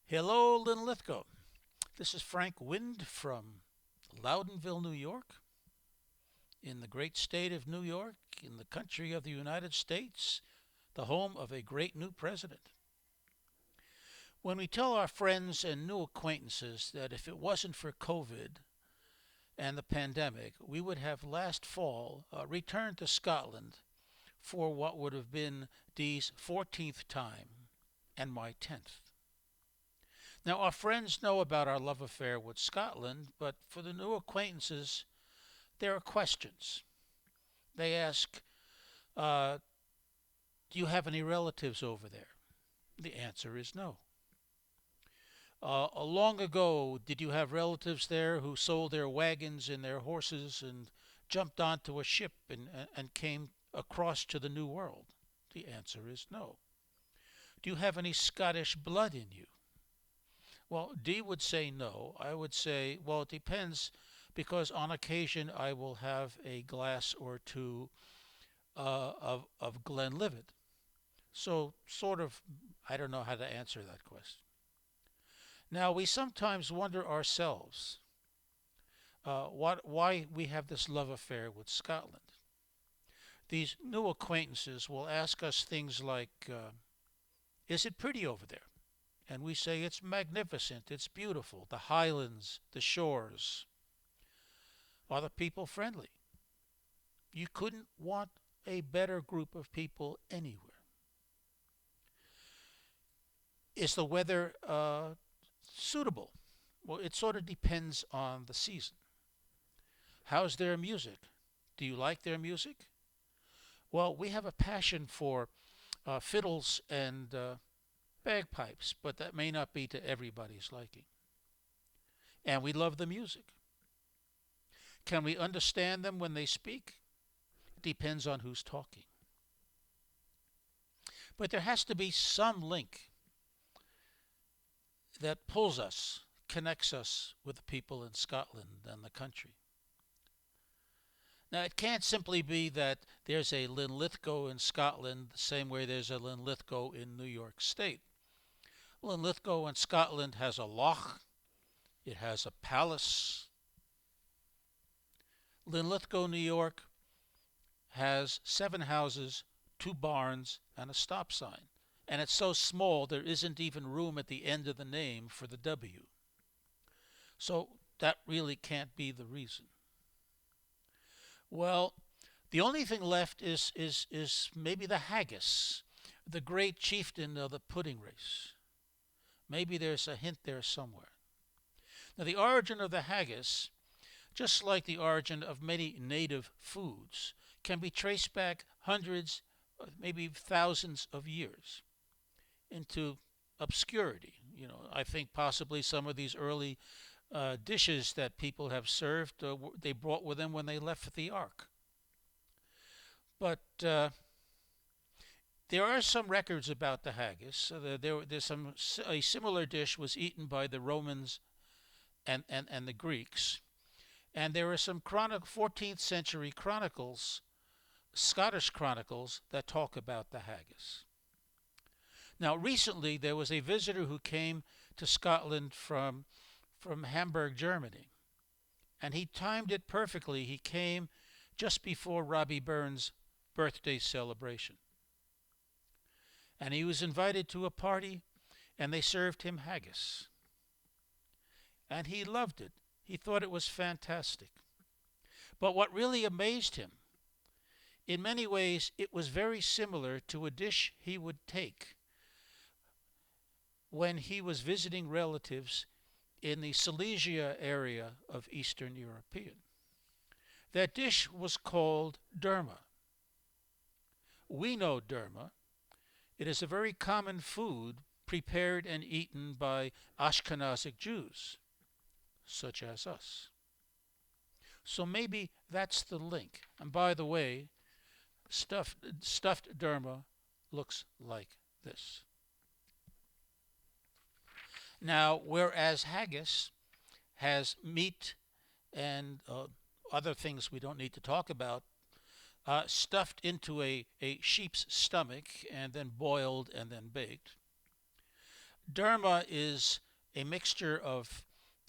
Hello, Linlithgow. This is Frank Wind from Loudonville, New York, in the great state of New York, in the country of the United States, the home of a great new president. When we tell our friends and new acquaintances that if it wasn't for COVID and the pandemic, we would have last fall returned to Scotland for what would have been Dee's 14th time and my 10th. Now, our friends know about our love affair with Scotland, but for the new acquaintances, there are questions. They ask, uh, do you have any relatives over there? The answer is no. Long ago, did you have relatives there who sold their wagons and their horses and jumped onto a ship and came across to the New World? The answer is no. Do you have any Scottish blood in you? Well, D would say no. I would say, well, it depends, because on occasion I will have a glass or two of Glenlivet. So, sort of, I don't know how to answer that question. Now, we sometimes wonder ourselves why we have this love affair with Scotland. These new acquaintances will ask us things like, is it pretty over there? And we say, it's magnificent, it's beautiful, the highlands, the shores. Are the people friendly? You couldn't want a better group of people anywhere. Is the weather suitable? Well, it sort of depends on the season. How's their music? Do you like their music? Well, we have a passion for fiddles and bagpipes, but that may not be to everybody's liking. And we love the music. Can we understand them when they speak? It depends on who's talking. But there has to be some link that pulls us, connects us with the people in Scotland and the country. Now, it can't simply be that there's a Linlithgow in Scotland the same way there's a Linlithgow in New York State. Linlithgow in Scotland has a loch, it has a palace. Linlithgow, New York has 7 houses, 2 barns, and a stop sign. And it's so small there isn't even room at the end of the name for the W. So that really can't be the reason. Well, the only thing left is maybe the haggis, the great chieftain of the pudding race. Maybe there's a hint there somewhere. Now, the origin of the haggis, just like the origin of many native foods, can be traced back hundreds, maybe thousands of years into obscurity. I think possibly some of these early dishes that people have served, they brought with them when they left the ark. But there are some records about the haggis. There's a similar dish was eaten by the Romans and the Greeks, and there are some 14th century chronicles, Scottish chronicles, that talk about the haggis. Now, recently there was a visitor who came to Scotland from Hamburg, Germany, and he timed it perfectly. He came just before Robbie Burns' birthday celebration. And he was invited to a party, and they served him haggis. And he loved it. He thought it was fantastic. But what really amazed him, in many ways, it was very similar to a dish he would take when he was visiting relatives in the Silesia area of Eastern Europe. That dish was called derma. We know derma. It is a very common food prepared and eaten by Ashkenazic Jews, such as us. So maybe that's the link. And by the way, stuffed derma looks like this. Now, whereas haggis has meat and other things we don't need to talk about, stuffed into a sheep's stomach and then boiled and then baked. Derma is a mixture of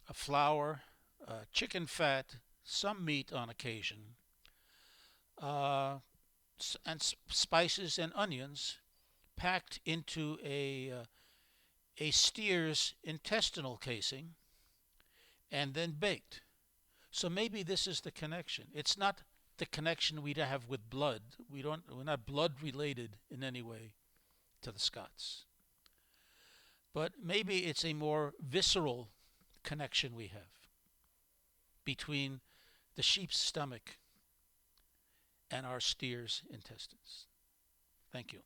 a flour, chicken fat, some meat on occasion, uh, and spices and onions packed into a steer's intestinal casing and then baked. So maybe this is the connection. It's not the connection we have with blood. We're not blood related in any way to the Scots. But maybe it's a more visceral connection we have between the sheep's stomach and our steer's intestines. Thank you.